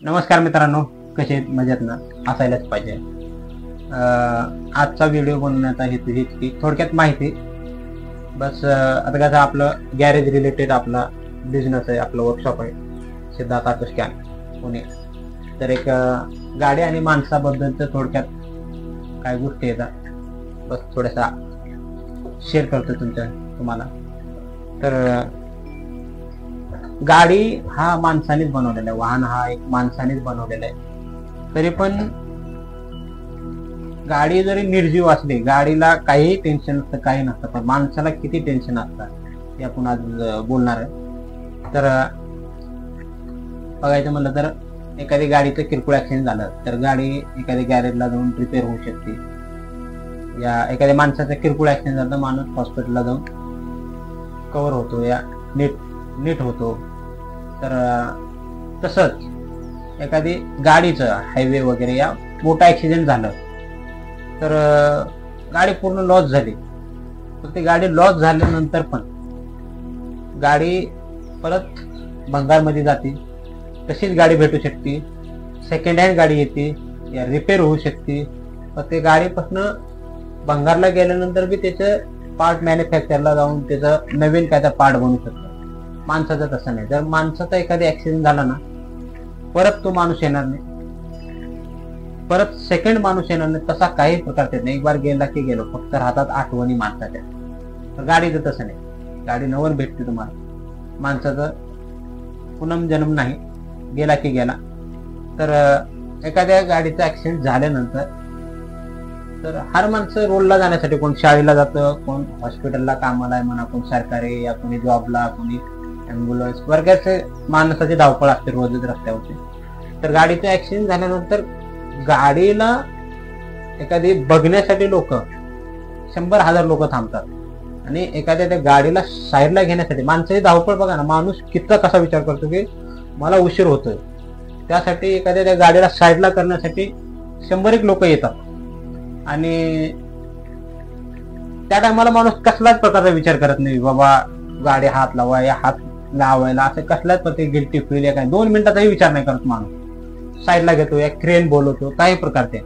नमस्कार मित्रांनो, कसे आहेत? मजेत ना? असायलाच पाहिजे. आजचा व्हिडिओ बनवण्याचा हेतू हीच की थोडक्यात माहिती बस. आता कसं आपलं गॅरेज रिलेटेड आपला बिझनेस आहे, आपलं वर्कशॉप आहे सिद्धार्थ ऑटो स्कॅन पुणे. तर एक गाडी आणि माणसाबद्दलचं थोडक्यात काय गोष्टी येतात बस थोड्यासा शेअर करतो तुम्हाला. तर गाडी हा माणसानेच बनवलेला आहे, वाहन हा एक माणसानेच बनवलेला आहे. तरी पण गाडी जरी निर्जीव असली, गाडीला काही टेन्शन नसतं, काही नसतं, पण माणसाला किती टेन्शन असतं हे आपण आज बोलणार आहे. तर बघायचं म्हणलं तर एखादी गाडीचं किरकोळ ऍक्सिडेंट झालं तर गाडी एखाद्या गॅरेजला जाऊन रिपेअर होऊ शकते. या एखाद्या माणसाचा किरकोळ ऍक्सिडेंट झाला तर माणूस हॉस्पिटलला जाऊन कव्हर होतो या नीट होतो. तर तसंच एखादी गाडीचं हायवे वगैरे या मोठा ऍक्सिडेंट झालं तर गाडी पूर्ण लॉस झाली, तर ती गाडी लॉस झाल्यानंतर पण गाडी परत भंगारमध्ये जाते. तशीच गाडी भेटू शकते, सेकंड हँड गाडी येते या रिपेअर होऊ शकते. तर ते गाडीपासून भंगारला गेल्यानंतर बी त्याचं पार्ट मॅन्युफॅक्चरला जाऊन त्याचं नवीन काय पार्ट बनवू शकतो. माणसाचं तसं नाही. जर माणसाचा एखादा ऍक्सिडेंट झाला ना, परत तो माणूस येणार नाही, परत सेकंड माणूस येणार नाही. तसा काही प्रकारचा नाही. एक बार गेला की गेलो, फक्त राहतात आठवणी माणसाच्या. तर गाडीचं तसं नाही, गाडी नवर भेटते तुम्हाला. माणसाचं पुनर्जन्म नाही, गेला की गेला. तर एखाद्या गाडीचा ऍक्सिडेंट झाल्यानंतर तर हर माणसं रोडला जाण्यासाठी, कोण शाळेला जातं, कोण हॉस्पिटलला कामाला आहे म्हणा, कोण सरकारी या कोणी जॉबला, कोणी ॲम्ब्युलन्स, बऱ्याच माणसाची धावपळ असते रोजच रस्त्यावरती. तर गाडीचा ऍक्सिडेंट झाल्यानंतर गाडीला एखादी बघण्यासाठी लोक 100,000 लोक थांबतात आणि एखाद्या त्या गाडीला साईडला घेण्यासाठी माणसाची धावपळ बघा ना. माणूस कितना कसा विचार करतो की मला उशीर होतोय, त्यासाठी एखाद्या त्या गाडीला साईडला करण्यासाठी 100 लोक येतात. आणि त्या टायमाला माणूस कसलाच प्रकारचा विचार करत नाही, बाबा गाडी हात लावा या हात लावायला, असं कसल्याच प्रकारे गिल्टी फील या काय 2 मिनिटाचाही विचार नाही करत. माणूस साईडला घेतो या क्रेन बोलवतो, काही प्रकारचे.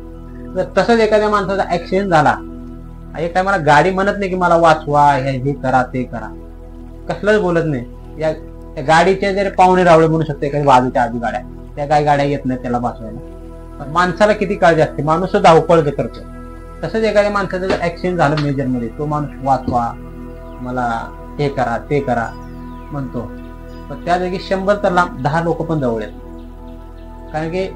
तर तसंच एखाद्या माणसाचा ऍक्सिडेंट झाला, एक टायमाला गाडी म्हणत नाही की मला वाचवा, हे करा ते करा, कसलंच बोलत नाही. या गाडीचे जरी पाहुणे रावळे म्हणू शकतो एखादी बाजूच्या आजू गाड्या, त्या काही गाड्या येत नाही त्याला वाचवायला. पण माणसाला किती काळजी असते, माणूस धावपळ करतो. तसंच एखाद्या माणसाचं जर ऍक्सिडेंट झालं मेजरमध्ये, तो माणूस वाचवा, मला हे करा ते करा म्हणतो. पण त्या जागी 100 तर लांब 10 लोक पण जवळ आहेत. कारण की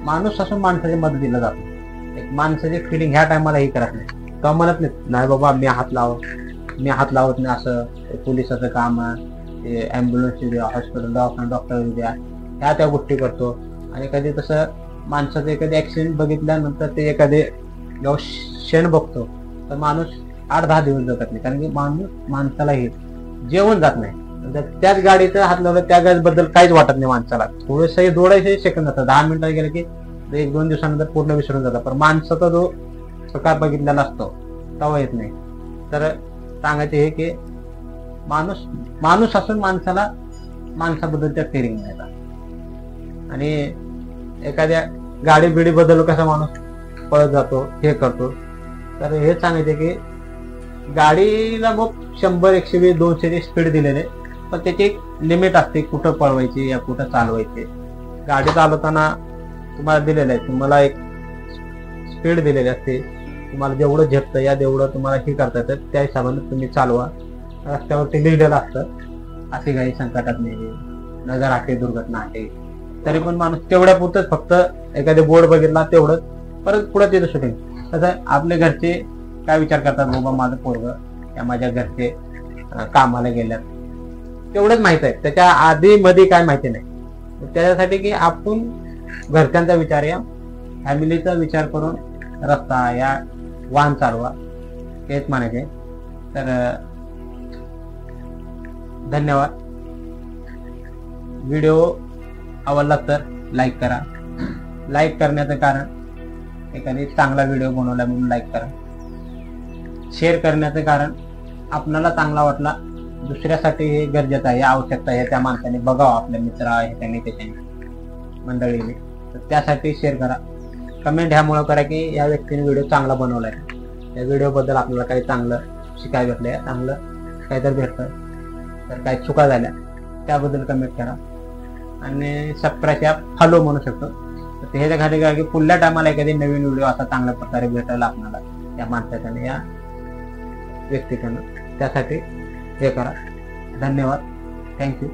माणूस असून माणसाची मदतीला जातो. एक माणसाची फिलिंग ह्या टायमाला ही करत नाही, तो म्हणत नाही बाबा मी हात लावत नाही, असं पोलिसाचं काम आहे, ॲम्ब्युलन्स द्या, हॉस्पिटल दवाखाना डॉक्टर द्या, ह्या त्या गोष्टी करतो. आणि कधी तसं माणसाचं एखादी ऍक्सिडेंट बघितल्यानंतर ते एखादे जेव्हा क्षण बघतो तर माणूस 8-10 दिवस जातात नाही. कारण की माणसाला हे जेवण जात नाही. त्याच गाडीचं हात लावलं, त्या गाडीबद्दल काहीच वाटत नाही माणसाला. थोडंसं जोडायचं सेकंद जातं, 10 मिनिटात गेलं की 1-2 दिवसानंतर पूर्ण विसरून जातं. पण माणसाचा जो प्रकार बघितलेला असतो तेव्हा येत नाही. तर सांगायचे हे की माणूस असून माणसाला माणसाबद्दलच्या फिलिंग नाही येतात. आणि एखाद्या गाडी बिडी बद्दल कसा माणूस पळत जातो, हे करतो. तर हे सांगायचे की गाडीला मग 100, 120, 200 स्पीड दिलेले, पण त्याची एक लिमिट असते, कुठं पळवायची या कुठं चालवायची. गाडी चालवताना तुम्हाला दिलेलं आहे, तुम्हाला एक स्पीड दिलेली असते, तुम्हाला जेवढं झेपतं या तेवढं तुम्हाला हे करता येतं, त्या हिशोबाने तुम्ही चालवा. रस्त्यावरती लिहिलेलं असतं अशी काही संकटात नाही, नजर आटे दुर्घटना आटे. तरी पण माणूस तेवढ्या पुरतच फक्त एखादे बोर्ड बघितला तेवढंच, परत पुढे तिथं शूटिंग. तसं आपले घरचे काय विचार करतात, बाबा माझं पोरग या माझ्या घरचे कामाला गेल्यात, तेवढंच माहित आहे. त्याच्या आधी मध्ये काय माहिती नाही. त्याच्यासाठी की आपण घरच्यांचा विचार या फॅमिलीचा विचार करून रस्ता या वाहन चालवा, हेच म्हणायचे. तर धन्यवाद. व्हिडिओ आवडला तर लाईक करा. लाईक करण्याचं कारण एखादी चांगला व्हिडिओ बनवला म्हणून लाईक करा. शेअर करण्याचं कारण आपल्याला चांगला वाटला, दुसऱ्यासाठी हे गरजेचं आहे, आवश्यकता आहे, त्या माणसाने बघावं, आपल्या मित्र आहे त्यांनी त्याच्याने. मंडळीने, तर त्यासाठी शेअर करा. कमेंट ह्यामुळं करा की या व्यक्तीने व्हिडिओ चांगला बनवला आहे, या व्हिडिओबद्दल आपल्याला काही चांगलं शिकायला भेटलं, चांगलं काहीतरी भेटतं, तर काही चुका झाल्या त्याबद्दल कमेंट करा. आणि सबस्क्राईब फॉलो म्हणू शकतो. तर त्याच्या खाली करा की पुढल्या टायमाला एखादी नवीन व्हिडिओ असा चांगल्या प्रकारे भेटेल आपल्याला या माणसाकडनं, या व्यक्तीकडनं. त्यासाठी हे करा. धन्यवाद. थँक्यू.